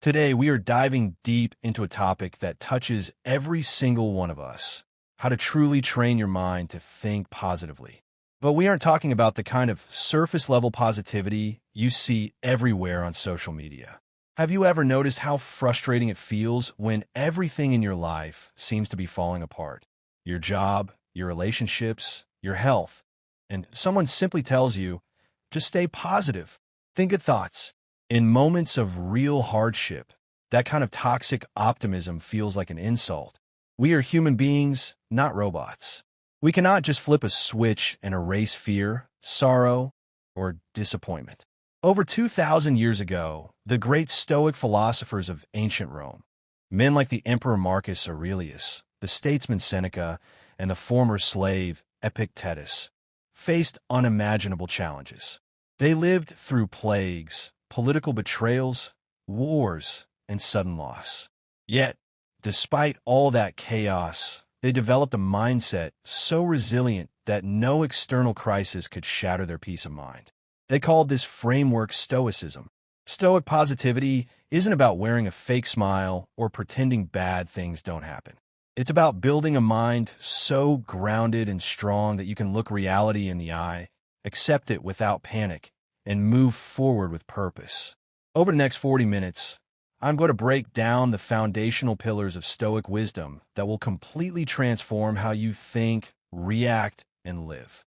Today, we are diving deep into a topic that touches every single one of us: how to truly train your mind to think positively. But we aren't talking about the kind of surface-level positivity you see everywhere on social media. Have you ever noticed how frustrating it feels when everything in your life seems to be falling apart? Your job, your relationships, your health. And someone simply tells you, just stay positive, think good thoughts. In moments of real hardship, that kind of toxic optimism feels like an insult. We are human beings, not robots. We cannot just flip a switch and erase fear, sorrow, or disappointment. Over 2,000 years ago, the great Stoic philosophers of ancient Rome, men like the Emperor Marcus Aurelius, the statesman Seneca, and the former slave Epictetus, faced unimaginable challenges. They lived through plagues, political betrayals, wars, and sudden loss. Yet, despite all that chaos, they developed a mindset so resilient that no external crisis could shatter their peace of mind. They called this framework Stoicism. Stoic positivity isn't about wearing a fake smile or pretending bad things don't happen. It's about building a mind so grounded and strong that you can look reality in the eye, accept it without panic, and move forward with purpose. Over the next 40 minutes, I'm going to break down the foundational pillars of Stoic wisdom that will completely transform how you think, react, and live.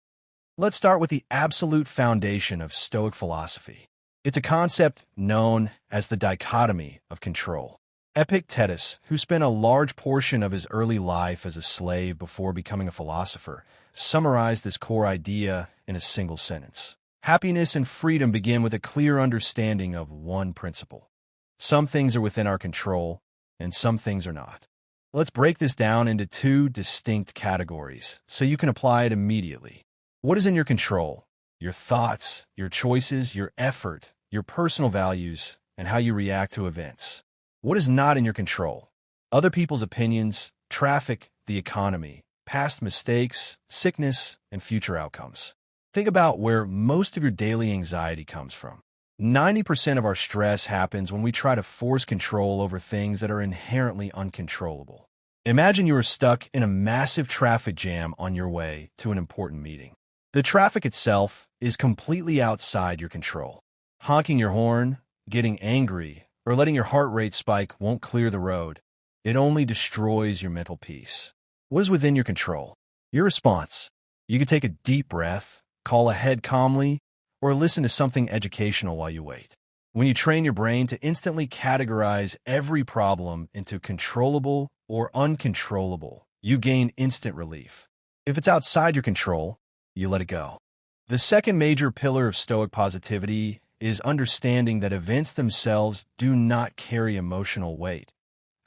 Let's start with the absolute foundation of Stoic philosophy. It's a concept known as the dichotomy of control. Epictetus, who spent a large portion of his early life as a slave before becoming a philosopher, summarized this core idea in a single sentence. Happiness and freedom begin with a clear understanding of one principle. Some things are within our control, and some things are not. Let's break this down into two distinct categories so you can apply it immediately. What is in your control? Your thoughts, your choices, your effort, your personal values, and how you react to events. What is not in your control? Other people's opinions, traffic, the economy, past mistakes, sickness, and future outcomes. Think about where most of your daily anxiety comes from. 90% of our stress happens when we try to force control over things that are inherently uncontrollable. Imagine you are stuck in a massive traffic jam on your way to an important meeting. The traffic itself is completely outside your control. Honking your horn, getting angry, or letting your heart rate spike won't clear the road. It only destroys your mental peace. What is within your control? Your response. You can take a deep breath, call ahead calmly, or listen to something educational while you wait. When you train your brain to instantly categorize every problem into controllable or uncontrollable, you gain instant relief. If it's outside your control, you let it go. The second major pillar of Stoic positivity is understanding that events themselves do not carry emotional weight.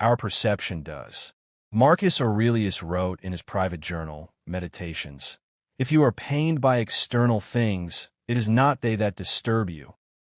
Our perception does. Marcus Aurelius wrote in his private journal, Meditations, "If you are pained by external things, it is not they that disturb you,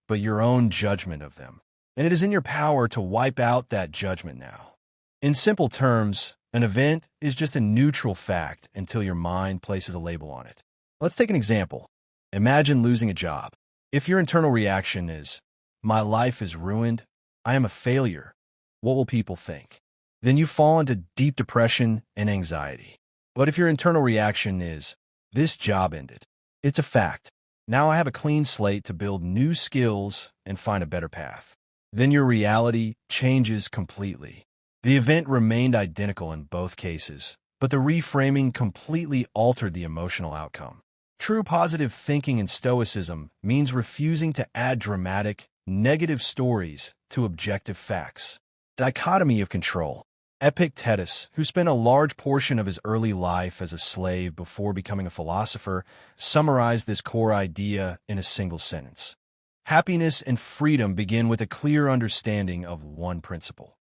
but your own judgment of them. And it is in your power to wipe out that judgment now." In simple terms, an event is just a neutral fact until your mind places a label on it. Let's take an example. Imagine losing a job. If your internal reaction is, "My life is ruined, I am a failure, what will people think?" then you fall into deep depression and anxiety. But if your internal reaction is, "This job ended, it's a fact, now I have a clean slate to build new skills and find a better path," then your reality changes completely. The event remained identical in both cases, but the reframing completely altered the emotional outcome. True positive thinking in Stoicism means refusing to add dramatic, negative stories to objective facts. Dichotomy of control. Epictetus, who spent a large portion of his early life as a slave before becoming a philosopher, summarized this core idea in a single sentence. Happiness and freedom begin with a clear understanding of one principle.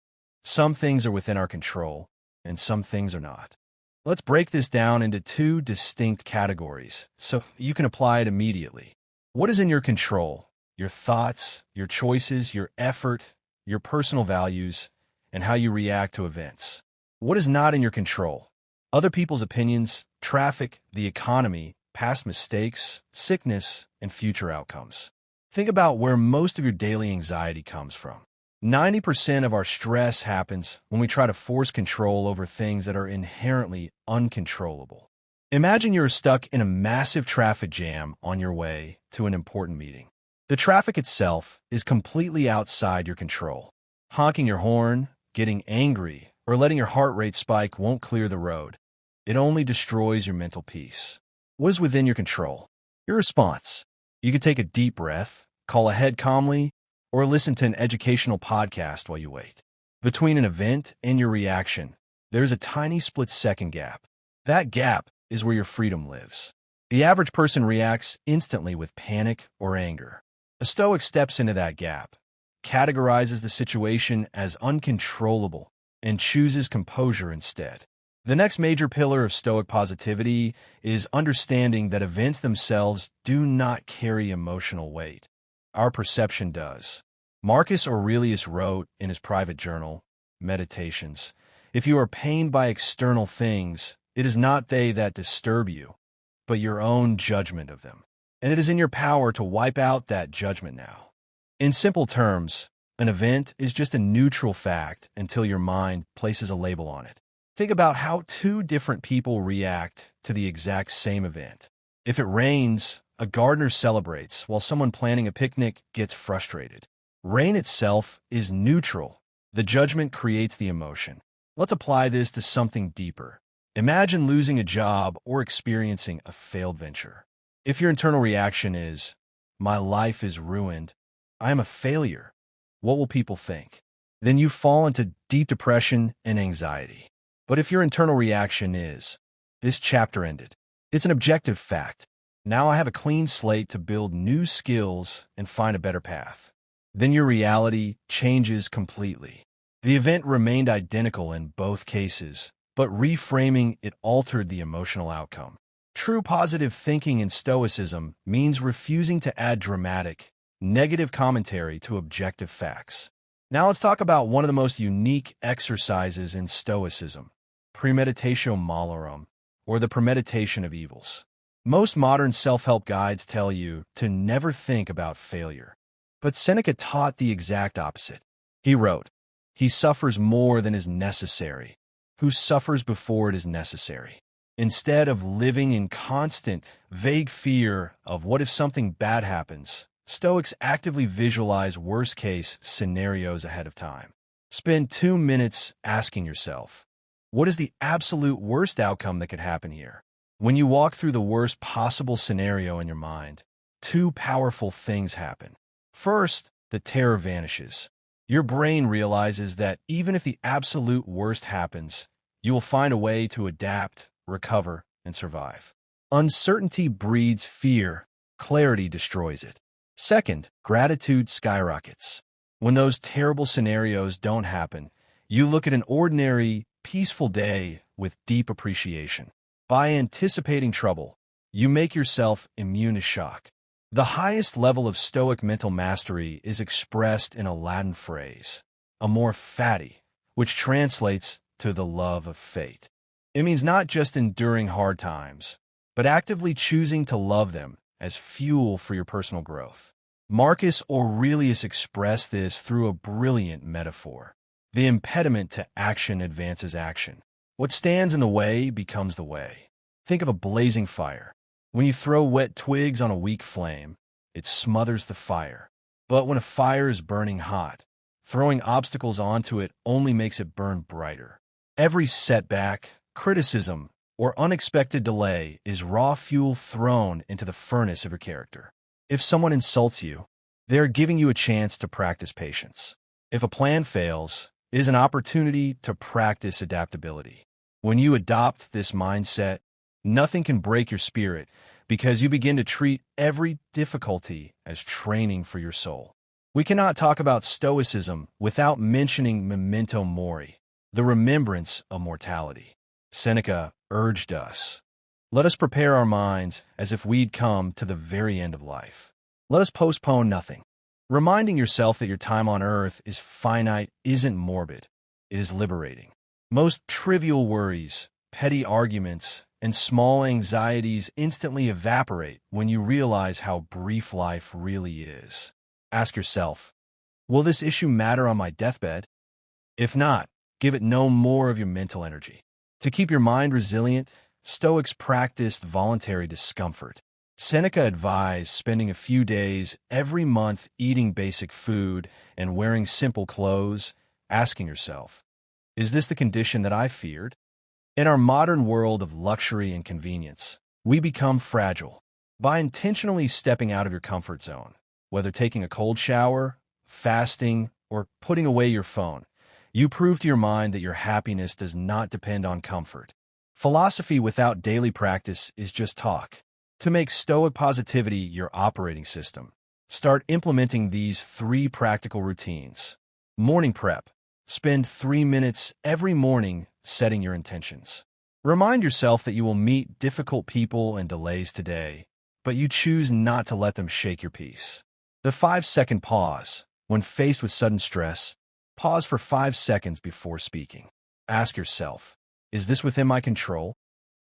Some things are within our control, and some things are not. Let's break this down into two distinct categories so you can apply it immediately. What is in your control? Your thoughts, your choices, your effort, your personal values, and how you react to events. What is not in your control? Other people's opinions, traffic, the economy, past mistakes, sickness, and future outcomes. Think about where most of your daily anxiety comes from. 90% of our stress happens when we try to force control over things that are inherently uncontrollable. Imagine you're stuck in a massive traffic jam on your way to an important meeting. The traffic itself is completely outside your control. Honking your horn, getting angry, or letting your heart rate spike won't clear the road. It only destroys your mental peace. What is within your control? Your response. You could take a deep breath, call ahead calmly, or listen to an educational podcast while you wait. Between an event and your reaction, there's a tiny split-second gap. That gap is where your freedom lives. The average person reacts instantly with panic or anger. A Stoic steps into that gap, categorizes the situation as uncontrollable, and chooses composure instead. The next major pillar of Stoic positivity is understanding that events themselves do not carry emotional weight. Our perception does. Marcus Aurelius wrote in his private journal, Meditations, "If you are pained by external things, it is not they that disturb you, but your own judgment of them. And it is in your power to wipe out that judgment now." In simple terms, an event is just a neutral fact until your mind places a label on it. Think about how two different people react to the exact same event. If it rains, a gardener celebrates, while someone planning a picnic gets frustrated. Rain itself is neutral. The judgment creates the emotion. Let's apply this to something deeper. Imagine losing a job or experiencing a failed venture. If your internal reaction is, "My life is ruined, I am a failure, what will people think?" then you fall into deep depression and anxiety. But if your internal reaction is, "This chapter ended, it's an objective fact, now I have a clean slate to build new skills and find a better path," then your reality changes completely. The event remained identical in both cases, but reframing it altered the emotional outcome. True positive thinking in Stoicism means refusing to add dramatic, negative commentary to objective facts. Now let's talk about one of the most unique exercises in Stoicism, premeditatio malorum, or the premeditation of evils. Most modern self-help guides tell you to never think about failure. But Seneca taught the exact opposite. He wrote, "He suffers more than is necessary, who suffers before it is necessary." Instead of living in constant, vague fear of what if something bad happens, Stoics actively visualize worst-case scenarios ahead of time. Spend 2 minutes asking yourself, what is the absolute worst outcome that could happen here? When you walk through the worst possible scenario in your mind, 2 powerful things happen. First, the terror vanishes. Your brain realizes that even if the absolute worst happens, you will find a way to adapt, recover, and survive. Uncertainty breeds fear. Clarity destroys it. Second, gratitude skyrockets. When those terrible scenarios don't happen, you look at an ordinary, peaceful day with deep appreciation. By anticipating trouble, you make yourself immune to shock. The highest level of Stoic mental mastery is expressed in a Latin phrase, amor fati, which translates to the love of fate. It means not just enduring hard times, but actively choosing to love them as fuel for your personal growth. Marcus Aurelius expressed this through a brilliant metaphor. The impediment to action advances action. What stands in the way becomes the way. Think of a blazing fire. When you throw wet twigs on a weak flame, it smothers the fire. But when a fire is burning hot, throwing obstacles onto it only makes it burn brighter. Every setback, criticism, or unexpected delay is raw fuel thrown into the furnace of your character. If someone insults you, they are giving you a chance to practice patience. If a plan fails, it is an opportunity to practice adaptability. When you adopt this mindset, nothing can break your spirit because you begin to treat every difficulty as training for your soul. We cannot talk about Stoicism without mentioning memento mori, the remembrance of mortality. Seneca urged us, "Let us prepare our minds as if we'd come to the very end of life. Let us postpone nothing." Reminding yourself that your time on earth is finite isn't morbid, it is liberating. Most trivial worries, petty arguments, and small anxieties instantly evaporate when you realize how brief life really is. Ask yourself, Will this issue matter on my deathbed? If not, give it no more of your mental energy. To keep your mind resilient, Stoics practiced voluntary discomfort. Seneca advised spending a few days every month eating basic food and wearing simple clothes, asking yourself, is this the condition that I feared? In our modern world of luxury and convenience, we become fragile. By intentionally stepping out of your comfort zone, whether taking a cold shower, fasting, or putting away your phone, you prove to your mind that your happiness does not depend on comfort. Philosophy without daily practice is just talk. To make Stoic positivity your operating system, start implementing these 3 practical routines. Morning prep. Spend 3 minutes every morning setting your intentions. Remind yourself that you will meet difficult people and delays today, but you choose not to let them shake your peace. The 5-second pause. When faced with sudden stress, pause for 5 seconds before speaking. Ask yourself, is this within my control?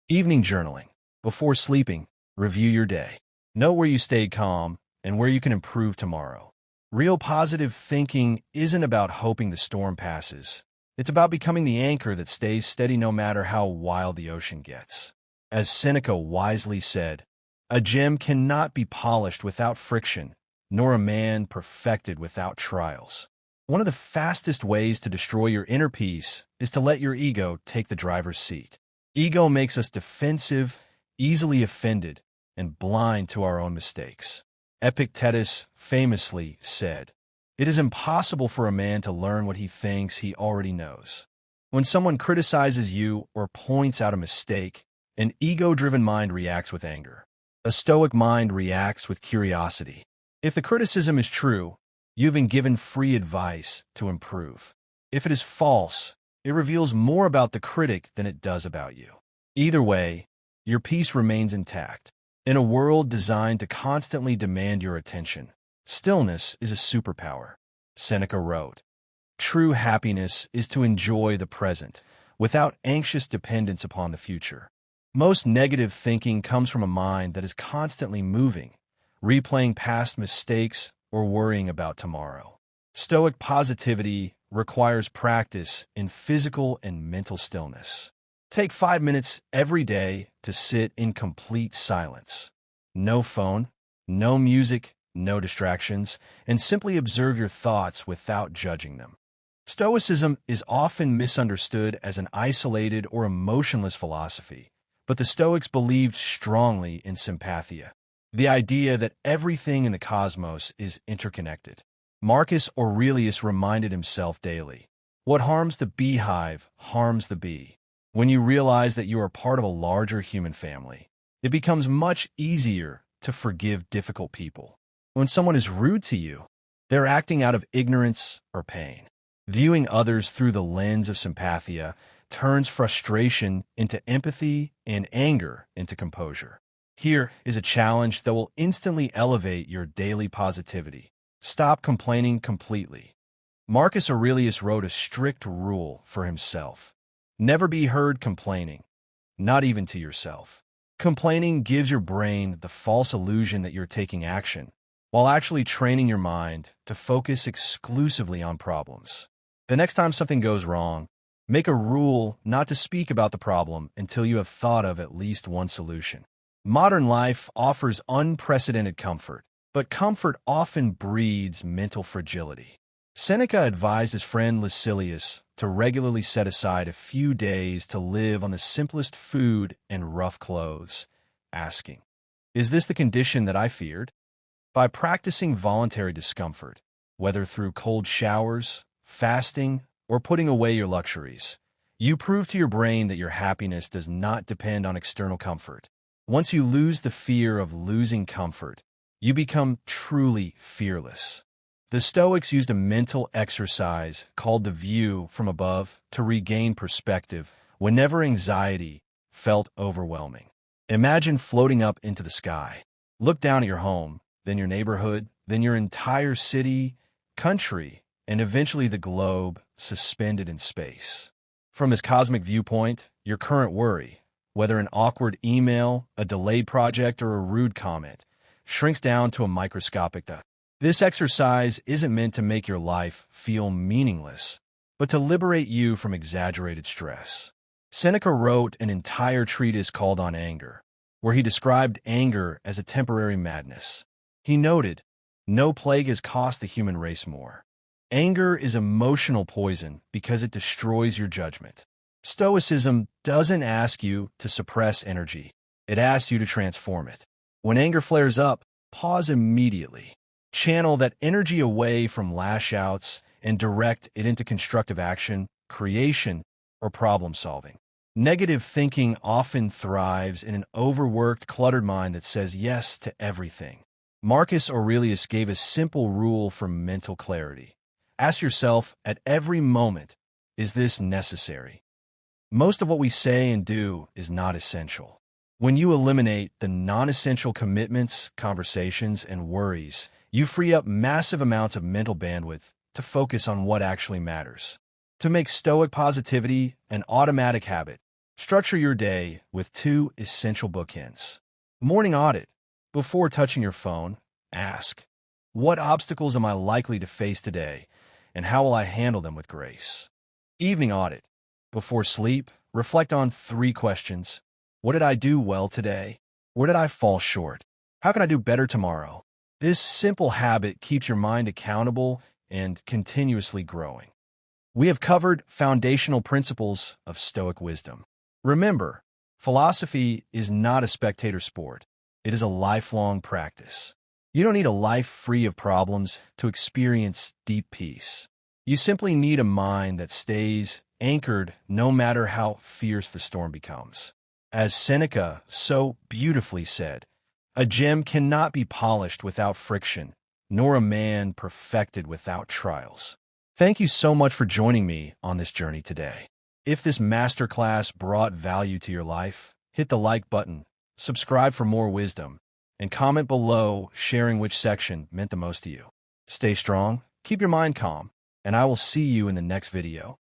Evening journaling. Before sleeping, review your day. Note where you stayed calm and where you can improve tomorrow. Real positive thinking isn't about hoping the storm passes. It's about becoming the anchor that stays steady no matter how wild the ocean gets. As Seneca wisely said, a gem cannot be polished without friction, nor a man perfected without trials. One of the fastest ways to destroy your inner peace is to let your ego take the driver's seat. Ego makes us defensive, easily offended, and blind to our own mistakes. Epictetus famously said, "It is impossible for a man to learn what he thinks he already knows." When someone criticizes you or points out a mistake, an ego-driven mind reacts with anger. A Stoic mind reacts with curiosity. If the criticism is true, you've been given free advice to improve. If it is false, it reveals more about the critic than it does about you. Either way, your peace remains intact. In a world designed to constantly demand your attention, stillness is a superpower. Seneca wrote, "True happiness is to enjoy the present, without anxious dependence upon the future." Most negative thinking comes from a mind that is constantly moving, replaying past mistakes or worrying about tomorrow. Stoic positivity requires practice in physical and mental stillness. Take 5 minutes every day to sit in complete silence. No phone, no music, no distractions, and simply observe your thoughts without judging them. Stoicism is often misunderstood as an isolated or emotionless philosophy, but the Stoics believed strongly in sympathia, the idea that everything in the cosmos is interconnected. Marcus Aurelius reminded himself daily, "What harms the beehive harms the bee." When you realize that you are part of a larger human family, it becomes much easier to forgive difficult people. When someone is rude to you, they're acting out of ignorance or pain. Viewing others through the lens of sympathia turns frustration into empathy and anger into composure. Here is a challenge that will instantly elevate your daily positivity. Stop complaining completely. Marcus Aurelius wrote a strict rule for himself. Never be heard complaining, not even to yourself. Complaining gives your brain the false illusion that you're taking action, while actually training your mind to focus exclusively on problems. The next time something goes wrong, make a rule not to speak about the problem until you have thought of at least one solution. Modern life offers unprecedented comfort, but comfort often breeds mental fragility. Seneca advised his friend Lucilius to regularly set aside a few days to live on the simplest food and rough clothes, asking, "Is this the condition that I feared?" By practicing voluntary discomfort, whether through cold showers, fasting, or putting away your luxuries, you prove to your brain that your happiness does not depend on external comfort. Once you lose the fear of losing comfort, you become truly fearless. The Stoics used a mental exercise called the view from above to regain perspective whenever anxiety felt overwhelming. Imagine floating up into the sky. Look down at your home, then your neighborhood, then your entire city, country, and eventually the globe suspended in space. From this cosmic viewpoint, your current worry, whether an awkward email, a delayed project, or a rude comment, shrinks down to a microscopic dot. This exercise isn't meant to make your life feel meaningless, but to liberate you from exaggerated stress. Seneca wrote an entire treatise called On Anger, where he described anger as a temporary madness. He noted, "No plague has cost the human race more. Anger is emotional poison because it destroys your judgment." Stoicism doesn't ask you to suppress energy. It asks you to transform it. When anger flares up, pause immediately. Channel that energy away from lash-outs and direct it into constructive action, creation, or problem-solving. Negative thinking often thrives in an overworked, cluttered mind that says yes to everything. Marcus Aurelius gave a simple rule for mental clarity. Ask yourself at every moment, is this necessary? Most of what we say and do is not essential. When you eliminate the non-essential commitments, conversations, and worries, you free up massive amounts of mental bandwidth to focus on what actually matters. To make Stoic positivity an automatic habit, structure your day with 2 essential bookends. Morning audit. Before touching your phone, ask, what obstacles am I likely to face today, and how will I handle them with grace? Evening audit. Before sleep, reflect on 3 questions. What did I do well today? Where did I fall short? How can I do better tomorrow? This simple habit keeps your mind accountable and continuously growing. We have covered foundational principles of Stoic wisdom. Remember, philosophy is not a spectator sport. It is a lifelong practice. You don't need a life free of problems to experience deep peace. You simply need a mind that stays anchored no matter how fierce the storm becomes. As Seneca so beautifully said, a gem cannot be polished without friction, nor a man perfected without trials. Thank you so much for joining me on this journey today. If this masterclass brought value to your life, hit the like button, subscribe for more wisdom, and comment below sharing which section meant the most to you. Stay strong, keep your mind calm, and I will see you in the next video.